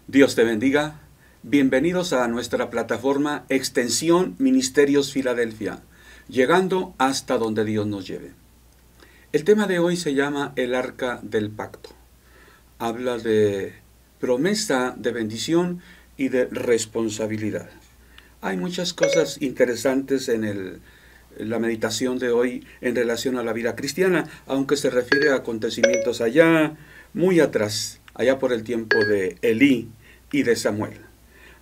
Dios te bendiga. Bienvenidos a nuestra plataforma Extensión Ministerios Filadelfia, llegando hasta donde Dios nos lleve. El tema de hoy se llama el Arca del Pacto. Habla de promesa de bendición y de responsabilidad. Hay muchas cosas interesantes en la meditación de hoy en relación a la vida cristiana, aunque se refiere a acontecimientos allá, muy atrás, allá por el tiempo de Elí y de Samuel.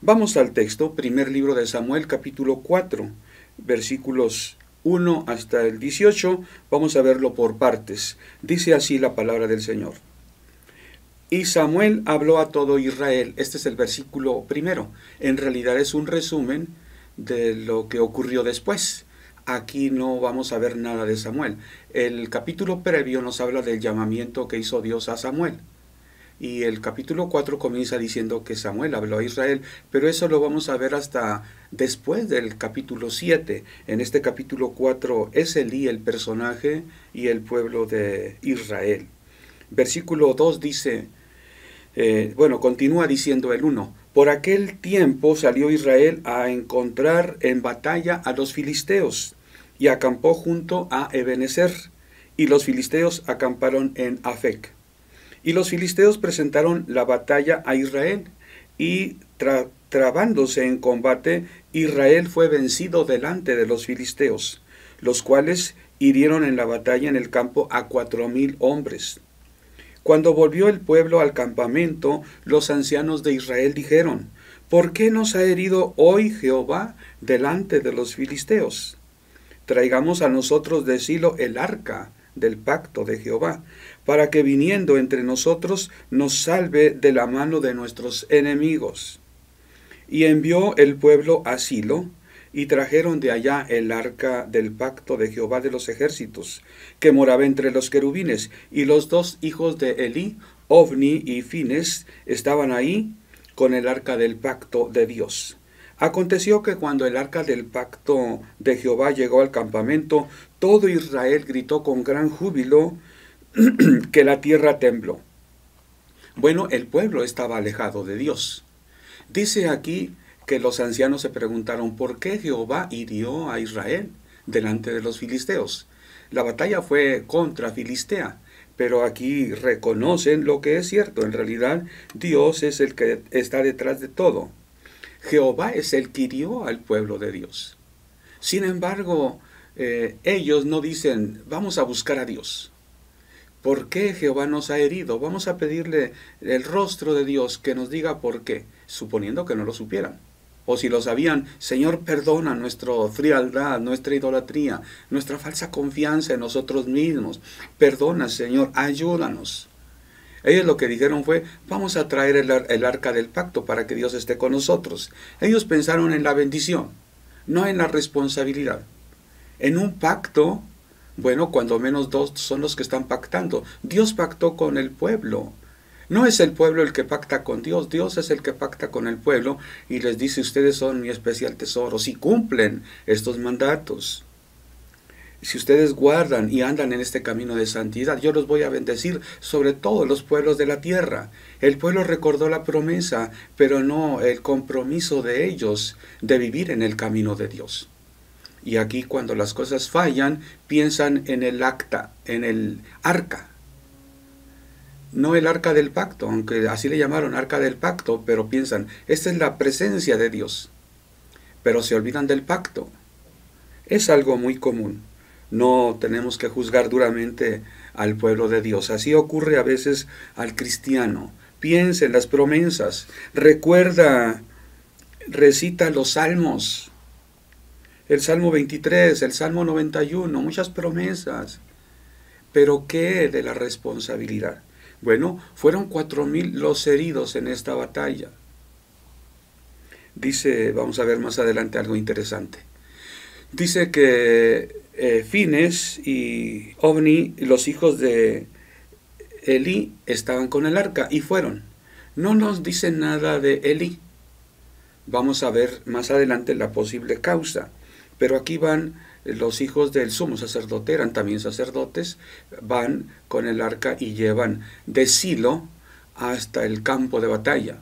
Vamos al texto, primer libro de Samuel, capítulo 4, versículos 1 hasta el 18. Vamos a verlo por partes. Dice así la palabra del Señor. Y Samuel habló a todo Israel. Este es el versículo primero. En realidad es un resumen de lo que ocurrió después. Aquí no vamos a ver nada de Samuel. El capítulo previo nos habla del llamamiento que hizo Dios a Samuel. Y el capítulo 4 comienza diciendo que Samuel habló a Israel, pero eso lo vamos a ver hasta después del capítulo 7. En este capítulo 4 es Elí el personaje y el pueblo de Israel. Versículo 2 dice, continúa diciendo el 1. Por aquel tiempo salió Israel a encontrar en batalla a los filisteos y acampó junto a Ebenezer, y los filisteos acamparon en Afec. Y los filisteos presentaron la batalla a Israel, y trabándose en combate, Israel fue vencido delante de los filisteos, los cuales hirieron en la batalla en el campo a 4,000 hombres. Cuando volvió el pueblo al campamento, los ancianos de Israel dijeron, ¿por qué nos ha herido hoy Jehová delante de los filisteos? Traigamos a nosotros de Silo el arca del pacto de Jehová, para que viniendo entre nosotros nos salve de la mano de nuestros enemigos. Y envió el pueblo a Silo, y trajeron de allá el arca del pacto de Jehová de los ejércitos, que moraba entre los querubines, y los dos hijos de Elí, Ofni y Fines, estaban ahí con el arca del pacto de Dios. Aconteció que cuando el arca del pacto de Jehová llegó al campamento, todo Israel gritó con gran júbilo, que la tierra tembló. Bueno, el pueblo estaba alejado de Dios. Dice aquí que los ancianos se preguntaron, ¿por qué Jehová hirió a Israel delante de los filisteos? La batalla fue contra Filistea, pero aquí reconocen lo que es cierto. En realidad, Dios es el que está detrás de todo. Jehová es el que hirió al pueblo de Dios. Sin embargo, ellos no dicen, vamos a buscar a Dios. ¿Por qué Jehová nos ha herido? Vamos a pedirle el rostro de Dios que nos diga por qué, suponiendo que no lo supieran. O si lo sabían, Señor, perdona nuestra frialdad, nuestra idolatría, nuestra falsa confianza en nosotros mismos. Perdona, Señor, ayúdanos. Ellos lo que dijeron fue, vamos a traer el arca del pacto para que Dios esté con nosotros. Ellos pensaron en la bendición, no en la responsabilidad. En un pacto, bueno, cuando menos dos son los que están pactando. Dios pactó con el pueblo. No es el pueblo el que pacta con Dios, Dios es el que pacta con el pueblo y les dice, ustedes son mi especial tesoro, si cumplen estos mandatos. Si ustedes guardan y andan en este camino de santidad, yo los voy a bendecir sobre todos los pueblos de la tierra. El pueblo recordó la promesa, pero no el compromiso de ellos de vivir en el camino de Dios. Y aquí cuando las cosas fallan, piensan en el acta, en el arca. No el arca del pacto, aunque así le llamaron arca del pacto, pero piensan, esta es la presencia de Dios. Pero se olvidan del pacto. Es algo muy común. No tenemos que juzgar duramente al pueblo de Dios. Así ocurre a veces al cristiano. Piensa en las promesas. Recuerda, recita los salmos. El Salmo 23, el Salmo 91, muchas promesas. ¿Pero qué de la responsabilidad? Bueno, fueron 4,000 los heridos en esta batalla. Dice, vamos a ver más adelante algo interesante. Dice que Fines y Ofni, los hijos de Elí, estaban con el arca y fueron. No nos dice nada de Elí. Vamos a ver más adelante la posible causa. Pero aquí van los hijos del sumo sacerdote, eran también sacerdotes, van con el arca y llevan de Silo hasta el campo de batalla.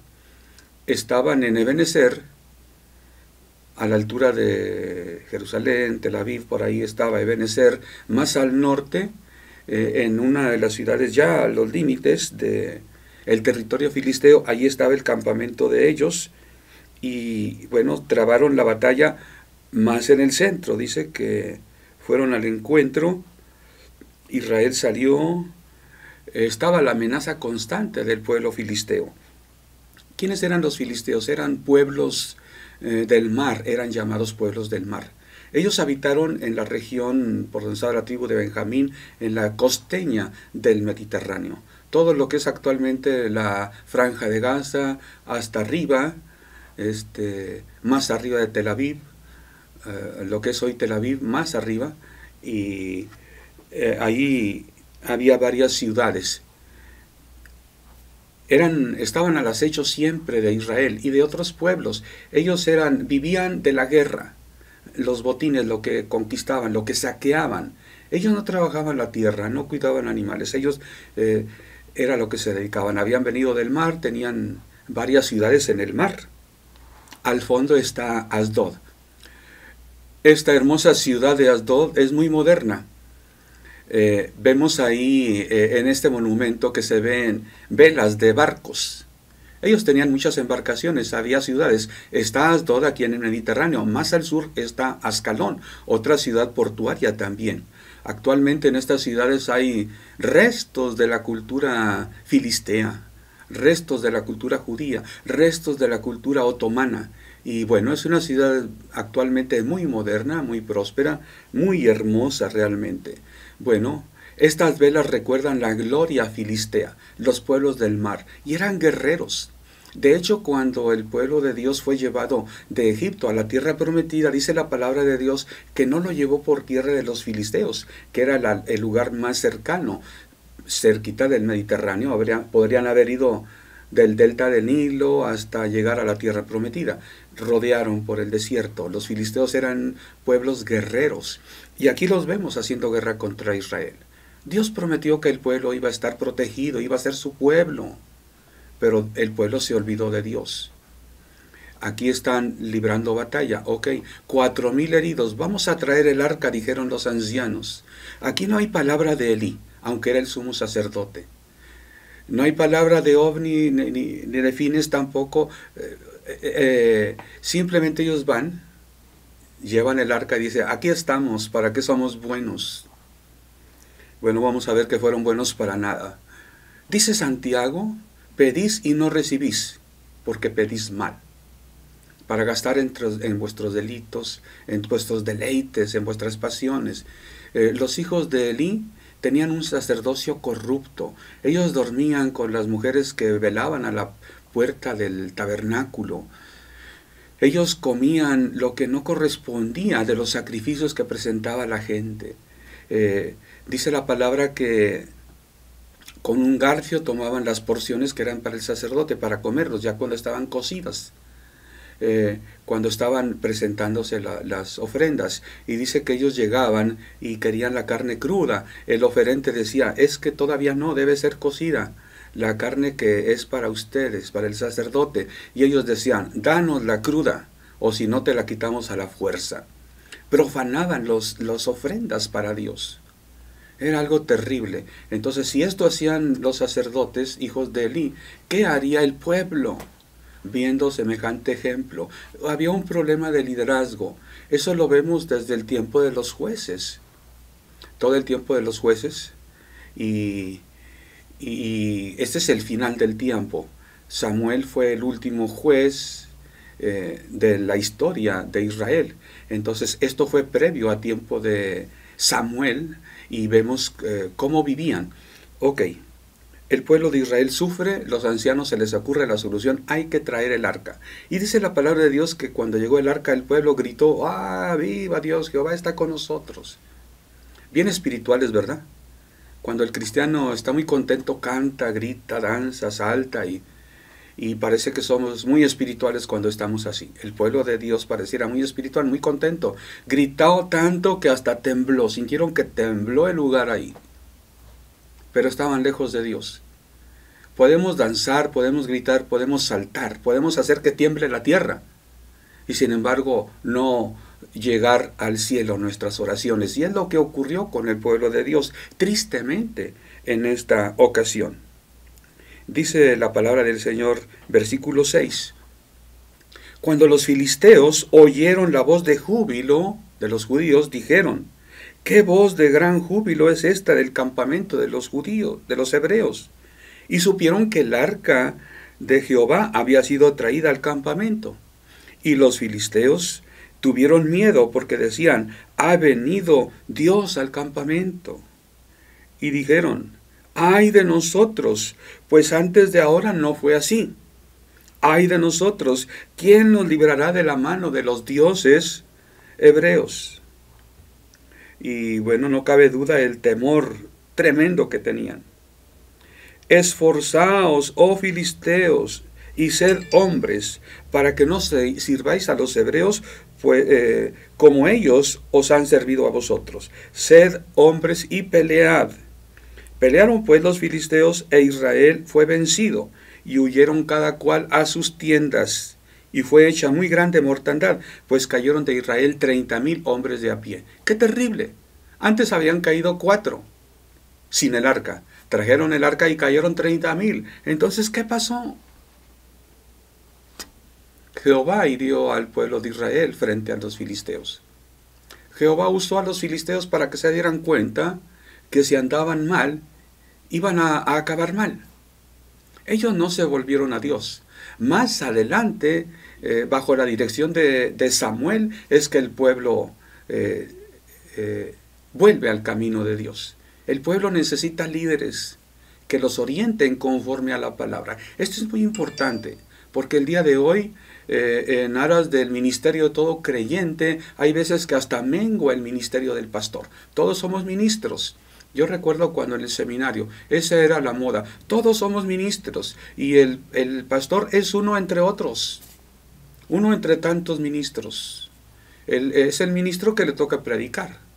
estaban en Ebenezer, a la altura de Jerusalén, Tel Aviv, por ahí estaba Ebenezer, más al norte, en una de las ciudades ya a los límites del territorio filisteo, allí estaba el campamento de ellos, y bueno, trabaron la batalla más en el centro. Dice que fueron al encuentro, Israel salió, estaba la amenaza constante del pueblo filisteo. ¿Quiénes eran los filisteos? Eran pueblos del mar, eran llamados pueblos del mar. Ellos habitaron en la región, por donde estaba la tribu de Benjamín, en la costeña del Mediterráneo. Todo lo que es actualmente la Franja de Gaza, hasta arriba, más arriba de Tel Aviv, lo que es hoy Tel Aviv, más arriba, y ahí había varias ciudades. Estaban al acecho siempre de Israel y de otros pueblos. Ellos vivían de la guerra, los botines, lo que conquistaban, lo que saqueaban. Ellos no trabajaban la tierra, no cuidaban animales. Ellos era lo que se dedicaban. Habían venido del mar, tenían varias ciudades en el mar. Al fondo está Asdod. Esta hermosa ciudad de Asdod es muy moderna. Vemos ahí en este monumento que se ven velas de barcos. Ellos tenían muchas embarcaciones, había ciudades. Está Asdod aquí en el Mediterráneo, más al sur está Ascalón, otra ciudad portuaria también. Actualmente en estas ciudades hay restos de la cultura filistea, restos de la cultura judía, restos de la cultura otomana. Y bueno, es una ciudad actualmente muy moderna, muy próspera, muy hermosa realmente. Bueno, estas velas recuerdan la gloria filistea, los pueblos del mar, y eran guerreros. De hecho, cuando el pueblo de Dios fue llevado de Egipto a la tierra prometida, dice la palabra de Dios que no lo llevó por tierra de los filisteos, que era el lugar más cercano, cerquita del Mediterráneo. Podrían haber ido del delta del Nilo hasta llegar a la tierra prometida. Rodearon por el desierto. Los filisteos eran pueblos guerreros, y aquí los vemos haciendo guerra contra Israel. Dios prometió que el pueblo iba a estar protegido, iba a ser su pueblo, pero el pueblo se olvidó de Dios. Aquí están librando batalla. 4,000 heridos. Vamos a traer el arca, dijeron los ancianos. Aquí no hay palabra de Elí, aunque era el sumo sacerdote. No hay palabra de Ovni ni de Fines tampoco. Simplemente ellos van, llevan el arca y dicen, aquí estamos, ¿para qué somos buenos? Bueno, vamos a ver que fueron buenos para nada. Dice Santiago, pedís y no recibís, porque pedís mal, para gastar en vuestros delitos, en vuestros deleites, en vuestras pasiones. Los hijos de Elí tenían un sacerdocio corrupto. Ellos dormían con las mujeres que velaban a la puerta del tabernáculo. Ellos comían lo que no correspondía de los sacrificios que presentaba la gente. Dice la palabra que con un garfio tomaban las porciones que eran para el sacerdote, para comerlos, ya cuando estaban cocidas, cuando estaban presentándose las ofrendas. Y dice que ellos llegaban y querían la carne cruda. El oferente decía, es que todavía no, debe ser cocida la carne que es para ustedes, para el sacerdote. Y ellos decían, danos la cruda, o si no te la quitamos a la fuerza. Profanaban las ofrendas para Dios. Era algo terrible. Entonces, si esto hacían los sacerdotes, hijos de Elí, ¿qué haría el pueblo viendo semejante ejemplo? Había un problema de liderazgo. Eso lo vemos desde el tiempo de los jueces. Todo el tiempo de los jueces. Y este es el final del tiempo. Samuel fue el último juez de la historia de Israel. Entonces, esto fue previo a tiempo de Samuel, y vemos cómo vivían. El pueblo de Israel sufre, los ancianos se les ocurre la solución, hay que traer el arca. Y dice la palabra de Dios que cuando llegó el arca, el pueblo gritó, ¡ah, viva Dios, Jehová está con nosotros! Bien espirituales, ¿verdad? Cuando el cristiano está muy contento, canta, grita, danza, salta, y parece que somos muy espirituales cuando estamos así. El pueblo de Dios pareciera muy espiritual, muy contento. Gritó tanto que hasta tembló, sintieron que tembló el lugar ahí. Pero estaban lejos de Dios. Podemos danzar, podemos gritar, podemos saltar, podemos hacer que tiemble la tierra. Y sin embargo, no llegar al cielo nuestras oraciones. Y es lo que ocurrió con el pueblo de Dios, tristemente, en esta ocasión. Dice la palabra del Señor, versículo 6. Cuando los filisteos oyeron la voz de júbilo de los judíos, dijeron: ¿qué voz de gran júbilo es esta del campamento de los judíos, de los hebreos? Y supieron que el arca de Jehová había sido traída al campamento. Y los filisteos tuvieron miedo porque decían: ha venido Dios al campamento. Y dijeron: ay de nosotros, pues antes de ahora no fue así. Ay de nosotros, ¿quién nos librará de la mano de los dioses hebreos? Y bueno, no cabe duda el temor tremendo que tenían. Esforzaos, oh filisteos, y sed hombres, para que no sirváis a los hebreos, pues, como ellos os han servido a vosotros. Sed hombres y pelead. Pelearon pues los filisteos, e Israel fue vencido, y huyeron cada cual a sus tiendas. Y fue hecha muy grande mortandad, pues cayeron de Israel 30,000 hombres de a pie. ¡Qué terrible! Antes habían caído 4, sin el arca. Trajeron el arca y cayeron 30,000. Entonces, ¿qué pasó? Jehová hirió al pueblo de Israel frente a los filisteos. Jehová usó a los filisteos para que se dieran cuenta que si andaban mal, iban a acabar mal. Ellos no se volvieron a Dios. Más adelante, bajo la dirección de Samuel, es que el pueblo vuelve al camino de Dios. El pueblo necesita líderes que los orienten conforme a la palabra. Esto es muy importante, porque el día de hoy, en aras del ministerio de todo creyente, hay veces que hasta mengua el ministerio del pastor. Todos somos ministros. Yo recuerdo cuando en el seminario, esa era la moda. Todos somos ministros y el pastor es uno entre otros. Uno entre tantos ministros. Él es el ministro que le toca predicar.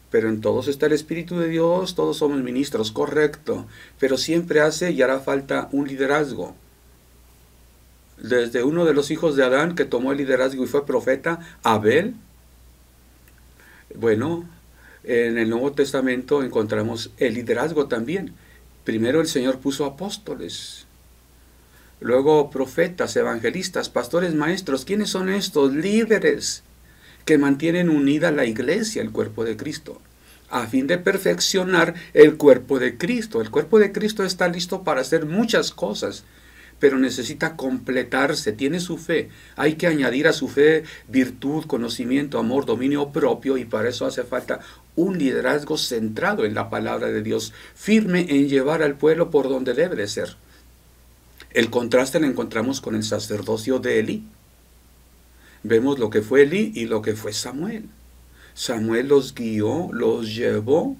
Pero en todos está el Espíritu de Dios, todos somos ministros, correcto. Pero siempre hace y hará falta un liderazgo. Desde uno de los hijos de Adán que tomó el liderazgo y fue profeta, Abel. Bueno, en el Nuevo Testamento encontramos el liderazgo también. Primero el Señor puso apóstoles, luego profetas, evangelistas, pastores, maestros. ¿Quiénes son estos? Líderes que mantienen unida la iglesia, el cuerpo de Cristo, a fin de perfeccionar el cuerpo de Cristo. El cuerpo de Cristo está listo para hacer muchas cosas, pero necesita completarse. Tiene su fe. Hay que añadir a su fe virtud, conocimiento, amor, dominio propio, y para eso hace falta un liderazgo centrado en la palabra de Dios, firme en llevar al pueblo por donde debe de ser. El contraste lo encontramos con el sacerdocio de Elí. Vemos lo que fue Elí y lo que fue Samuel. Samuel los guió, los llevó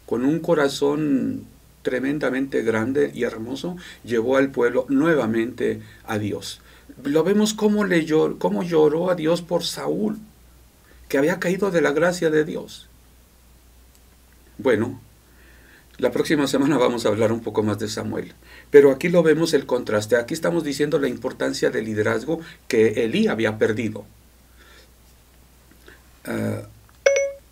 con un corazón tremendamente grande y hermoso, llevó al pueblo nuevamente a Dios. Lo vemos cómo lloró a Dios por Saúl, que había caído de la gracia de Dios. Bueno, la próxima semana vamos a hablar un poco más de Samuel, pero aquí lo vemos el contraste. Aquí estamos diciendo la importancia del liderazgo que Elí había perdido.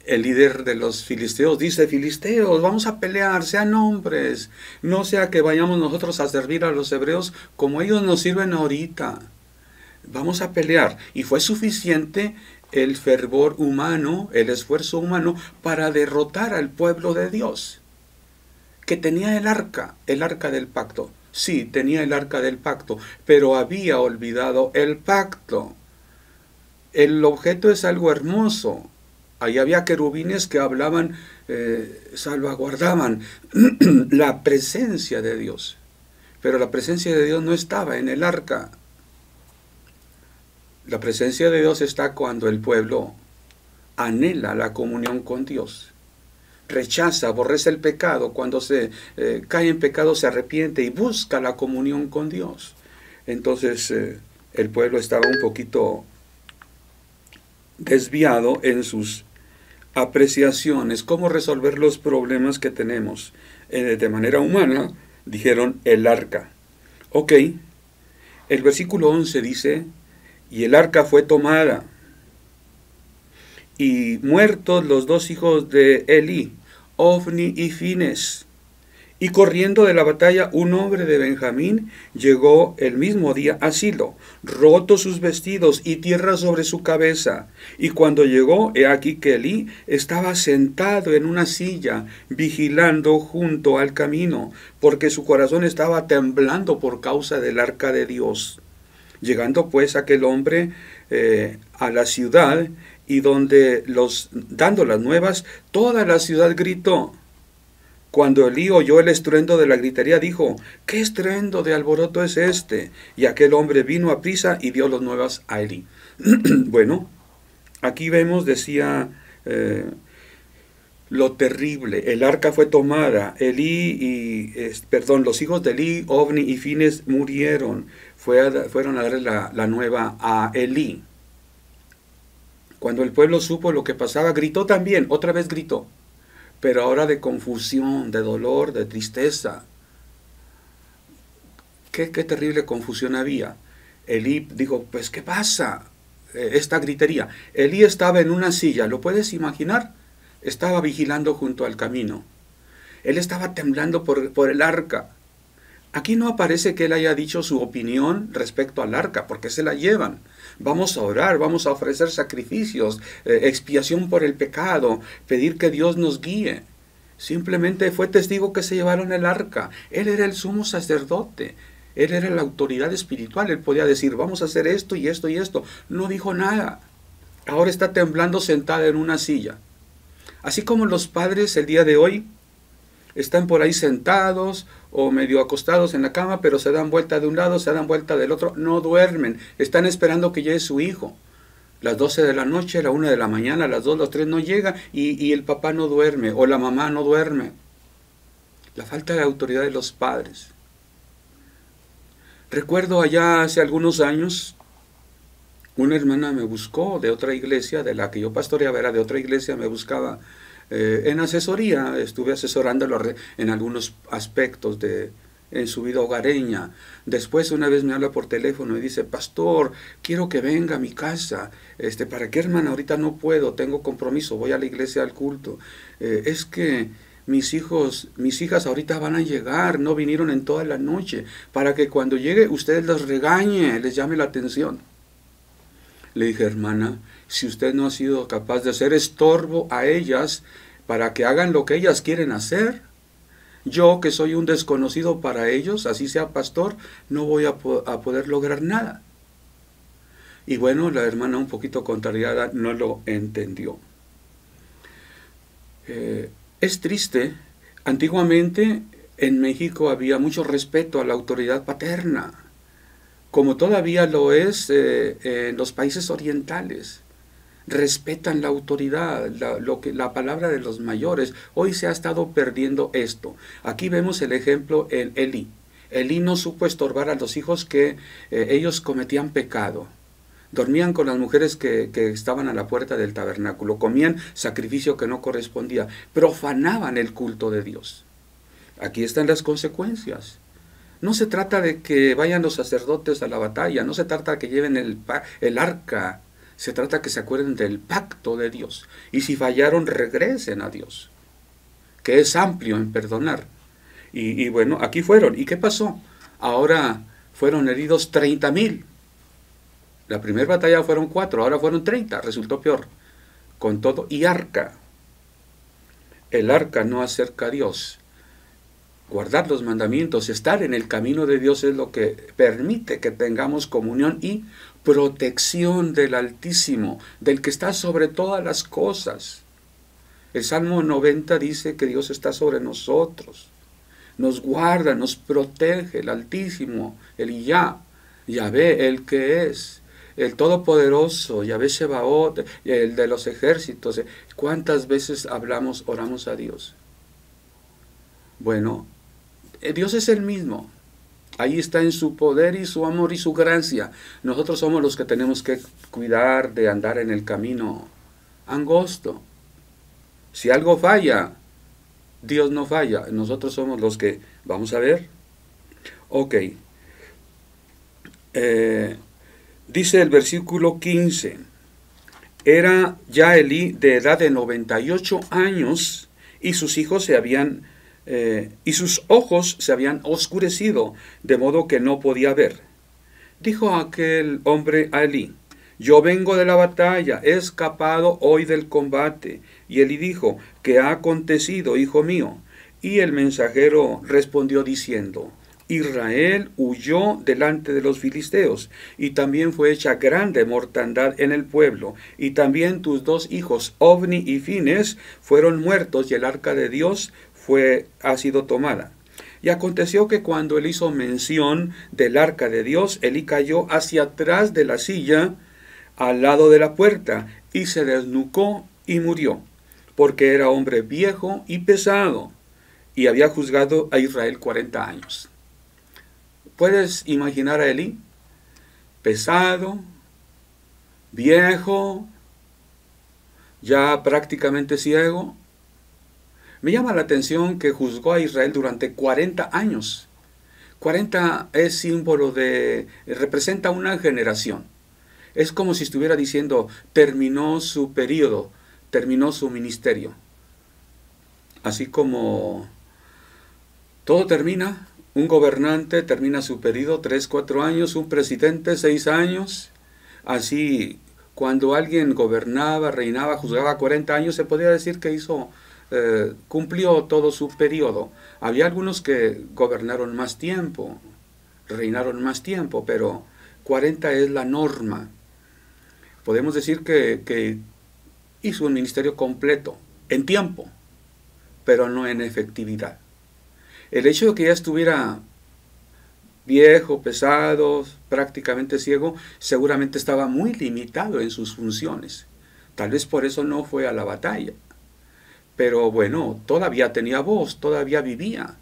El líder de los filisteos dice: filisteos, vamos a pelear, sean hombres, no sea que vayamos nosotros a servir a los hebreos como ellos nos sirven ahorita. Vamos a pelear. Y fue suficiente el fervor humano, el esfuerzo humano para derrotar al pueblo de Dios, que tenía el arca del pacto. Sí, tenía el arca del pacto, pero había olvidado el pacto. El objeto es algo hermoso. Ahí había querubines que hablaban, salvaguardaban la presencia de Dios. Pero la presencia de Dios no estaba en el arca. La presencia de Dios está cuando el pueblo anhela la comunión con Dios. Rechaza, aborrece el pecado. Cuando se cae en pecado se arrepiente y busca la comunión con Dios. Entonces el pueblo estaba un poquito desviado en sus apreciaciones, cómo resolver los problemas que tenemos. De manera humana, dijeron el arca. Ok, el versículo 11 dice, y el arca fue tomada, y muertos los dos hijos de Elí, Ofni y Fines. Y corriendo de la batalla, un hombre de Benjamín llegó el mismo día a Silo, roto sus vestidos y tierra sobre su cabeza. Y cuando llegó, he aquí que Elí estaba sentado en una silla, vigilando junto al camino, porque su corazón estaba temblando por causa del arca de Dios. Llegando pues aquel hombre a la ciudad, y dando las nuevas, toda la ciudad gritó. Cuando Elí oyó el estruendo de la gritería, dijo, ¿qué estruendo de alboroto es este? Y aquel hombre vino a prisa y dio las nuevas a Elí. Bueno, aquí vemos, decía, lo terrible. El arca fue tomada. Los hijos de Elí, Ofni y Fines murieron. Fueron a darle la nueva a Elí. Cuando el pueblo supo lo que pasaba, gritó también, otra vez gritó. Pero ahora de confusión, de dolor, de tristeza. Qué terrible confusión había. Elí dijo, pues ¿qué pasa? Esta gritería. Elí estaba en una silla, ¿lo puedes imaginar? Estaba vigilando junto al camino. Él estaba temblando por el arca. Aquí no aparece que él haya dicho su opinión respecto al arca, porque se la llevan. Vamos a orar, vamos a ofrecer sacrificios, expiación por el pecado, pedir que Dios nos guíe. Simplemente fue testigo que se llevaron el arca. Él era el sumo sacerdote. Él era la autoridad espiritual. Él podía decir, vamos a hacer esto y esto y esto. No dijo nada. Ahora está temblando sentada en una silla. Así como los padres el día de hoy están por ahí sentados o medio acostados en la cama, pero se dan vuelta de un lado, se dan vuelta del otro, no duermen, están esperando que llegue su hijo. Las 12 de la noche, la 1 de la mañana, las 2, las 3 no llega y el papá no duerme o la mamá no duerme. La falta de autoridad de los padres. Recuerdo allá hace algunos años, una hermana me buscó de otra iglesia, de la que yo pastoreaba, era de otra iglesia, me buscaba en asesoría, estuve asesorándolo en algunos aspectos en su vida hogareña. Después una vez me habla por teléfono y dice, pastor, quiero que venga a mi casa. ¿Para qué, hermana? Ahorita no puedo, tengo compromiso, voy a la iglesia al culto. Es que mis hijas ahorita van a llegar, no vinieron en toda la noche, para que cuando llegue usted las regañe, les llame la atención. Le dije, hermana, si usted no ha sido capaz de hacer estorbo a ellas para que hagan lo que ellas quieren hacer, yo que soy un desconocido para ellos, así sea pastor, no voy a poder lograr nada. Y bueno, la hermana un poquito contrariada no lo entendió. Es triste, antiguamente en México había mucho respeto a la autoridad paterna, como todavía lo es en los países orientales. Respetan la autoridad, la palabra de los mayores. Hoy se ha estado perdiendo esto. Aquí vemos el ejemplo en Elí. Elí no supo estorbar a los hijos que ellos cometían pecado. Dormían con las mujeres que estaban a la puerta del tabernáculo, comían sacrificio que no correspondía, profanaban el culto de Dios. Aquí están las consecuencias. No se trata de que vayan los sacerdotes a la batalla, no se trata de que lleven el arca, se trata que se acuerden del pacto de Dios. Y si fallaron, regresen a Dios, que es amplio en perdonar. Y bueno, aquí fueron. ¿Y qué pasó? Ahora fueron heridos 30,000. La primera batalla fueron 4, ahora fueron 30, resultó peor. Con todo, y arca. El arca no acerca a Dios. Guardar los mandamientos, estar en el camino de Dios es lo que permite que tengamos comunión y protección del Altísimo, del que está sobre todas las cosas. El Salmo 90 dice que Dios está sobre nosotros, nos guarda, nos protege, el Altísimo, el Yahvé, el que es, el Todopoderoso, Yahvé Sebaot, el de los ejércitos. ¿Cuántas veces oramos a Dios? Bueno, Dios es el mismo. Ahí está en su poder y su amor y su gracia. Nosotros somos los que tenemos que cuidar de andar en el camino angosto. Si algo falla, Dios no falla. Nosotros somos los que, vamos a ver. Ok, Dice el versículo 15, era ya Elí de edad de 98 años y sus hijos y sus ojos se habían oscurecido, de modo que no podía ver. Dijo aquel hombre a Elí, yo vengo de la batalla, he escapado hoy del combate. Y Elí dijo, ¿qué ha acontecido, hijo mío? Y el mensajero respondió diciendo, Israel huyó delante de los filisteos, y también fue hecha grande mortandad en el pueblo, y también tus dos hijos, Ofni y Fines, fueron muertos, y el arca de Dios ha sido tomada. Y aconteció que cuando él hizo mención del arca de Dios, Elí cayó hacia atrás de la silla, al lado de la puerta, y se desnucó y murió, porque era hombre viejo y pesado, y había juzgado a Israel 40 años. ¿Puedes imaginar a Elí? Pesado, viejo, ya prácticamente ciego. Me llama la atención que juzgó a Israel durante 40 años. 40 es símbolo representa una generación. Es como si estuviera diciendo, terminó su periodo, terminó su ministerio. Así como todo termina, un gobernante termina su periodo 3, 4 años, un presidente 6 años. Así, cuando alguien gobernaba, reinaba, juzgaba 40 años, se podría decir que cumplió todo su periodo. Había algunos que gobernaron más tiempo, reinaron más tiempo, pero 40 es la norma. Podemos decir que hizo un ministerio completo, en tiempo, pero no en efectividad. El hecho de que ya estuviera viejo, pesado, prácticamente ciego, seguramente estaba muy limitado en sus funciones. Tal vez por eso no fue a la batalla. Pero bueno, todavía tenía voz, todavía vivía,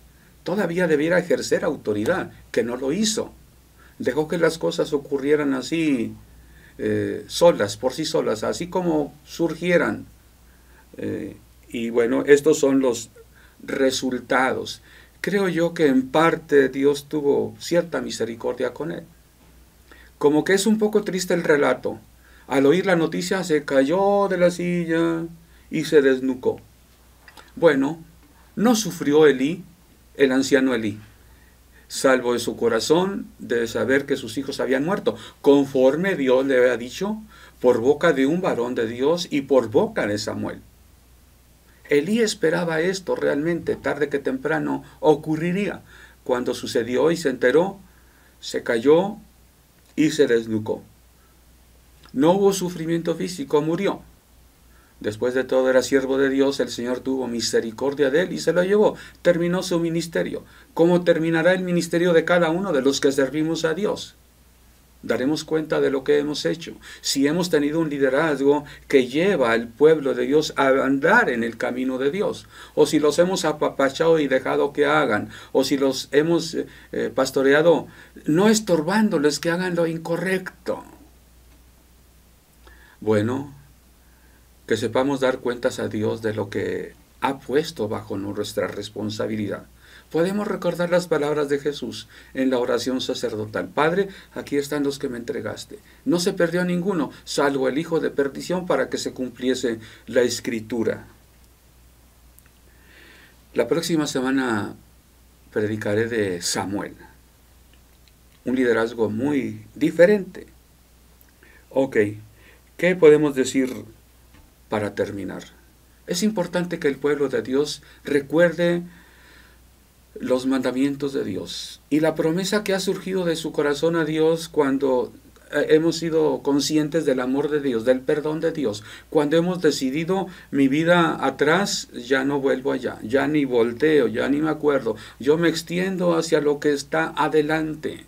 todavía debiera ejercer autoridad, que no lo hizo. Dejó que las cosas ocurrieran así, solas, por sí solas, así como surgieran. Y bueno, estos son los resultados. Creo yo que en parte Dios tuvo cierta misericordia con él. Como que es un poco triste el relato. Al oír la noticia se cayó de la silla y se desnucó. Bueno, no sufrió Elí, el anciano Elí, salvo en su corazón de saber que sus hijos habían muerto, conforme Dios le había dicho, por boca de un varón de Dios y por boca de Samuel. Elí esperaba esto realmente, tarde que temprano ocurriría. Cuando sucedió y se enteró, se cayó y se desnucó. No hubo sufrimiento físico, murió. Después de todo era siervo de Dios, el Señor tuvo misericordia de él y se lo llevó. Terminó su ministerio. ¿Cómo terminará el ministerio de cada uno de los que servimos a Dios? Daremos cuenta de lo que hemos hecho. Si hemos tenido un liderazgo que lleva al pueblo de Dios a andar en el camino de Dios, o si los hemos apapachado y dejado que hagan, o si los hemos pastoreado, no estorbándoles que hagan lo incorrecto. Bueno, que sepamos dar cuentas a Dios de lo que ha puesto bajo nuestra responsabilidad. Podemos recordar las palabras de Jesús en la oración sacerdotal. Padre, aquí están los que me entregaste. No se perdió ninguno, salvo el hijo de perdición, para que se cumpliese la Escritura. La próxima semana predicaré de Samuel. Un liderazgo muy diferente. Ok, ¿qué podemos decir para terminar? Es importante que el pueblo de Dios recuerde los mandamientos de Dios y la promesa que ha surgido de su corazón a Dios cuando hemos sido conscientes del amor de Dios, del perdón de Dios. Cuando hemos decidido mi vida atrás, ya no vuelvo allá, ya ni volteo, ya ni me acuerdo. Yo me extiendo hacia lo que está adelante.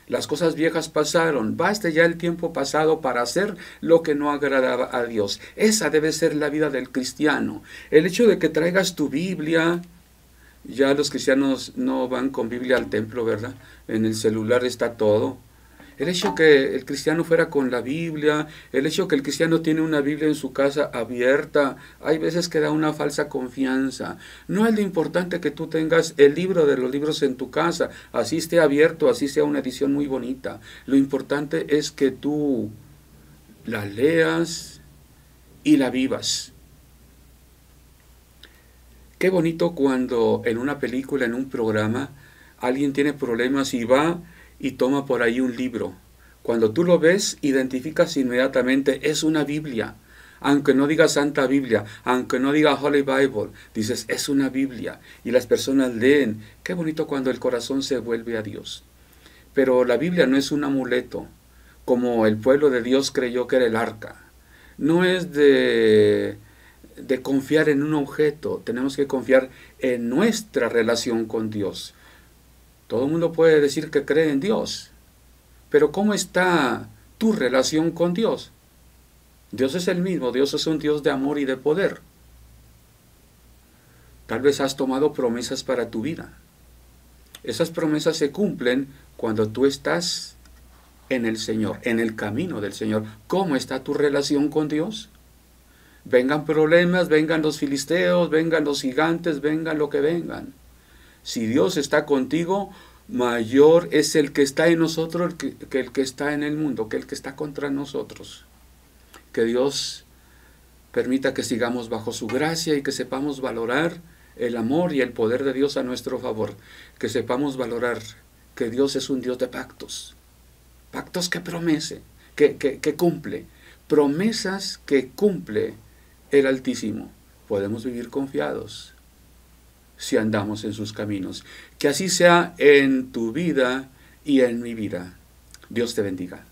Las cosas viejas pasaron, basta ya el tiempo pasado para hacer lo que no agradaba a Dios. Esa debe ser la vida del cristiano. El hecho de que traigas tu Biblia, ya los cristianos no van con Biblia al templo, ¿verdad? En el celular está todo. El hecho que el cristiano fuera con la Biblia, el hecho que el cristiano tiene una Biblia en su casa abierta, hay veces que da una falsa confianza. No es lo importante que tú tengas el libro de los libros en tu casa, así esté abierto, así sea una edición muy bonita. Lo importante es que tú la leas y la vivas. Qué bonito cuando en una película, en un programa, alguien tiene problemas y va y toma por ahí un libro. Cuando tú lo ves, identificas inmediatamente, es una Biblia. Aunque no diga Santa Biblia, aunque no diga Holy Bible, dices, es una Biblia. Y las personas leen. Qué bonito cuando el corazón se vuelve a Dios. Pero la Biblia no es un amuleto, como el pueblo de Dios creyó que era el arca. No es de confiar en un objeto, tenemos que confiar en nuestra relación con Dios. Todo el mundo puede decir que cree en Dios, pero ¿cómo está tu relación con Dios? Dios es el mismo, Dios es un Dios de amor y de poder. Tal vez has tomado promesas para tu vida. Esas promesas se cumplen cuando tú estás en el Señor, en el camino del Señor. ¿Cómo está tu relación con Dios? Vengan problemas, vengan los filisteos, vengan los gigantes, vengan lo que vengan. Si Dios está contigo, mayor es el que está en nosotros que el que está en el mundo, que el que está contra nosotros. Que Dios permita que sigamos bajo su gracia y que sepamos valorar el amor y el poder de Dios a nuestro favor. Que sepamos valorar que Dios es un Dios de pactos. Pactos que promete, que cumple. Promesas que cumple el Altísimo. Podemos vivir confiados si andamos en sus caminos. Que así sea en tu vida y en mi vida. Dios te bendiga.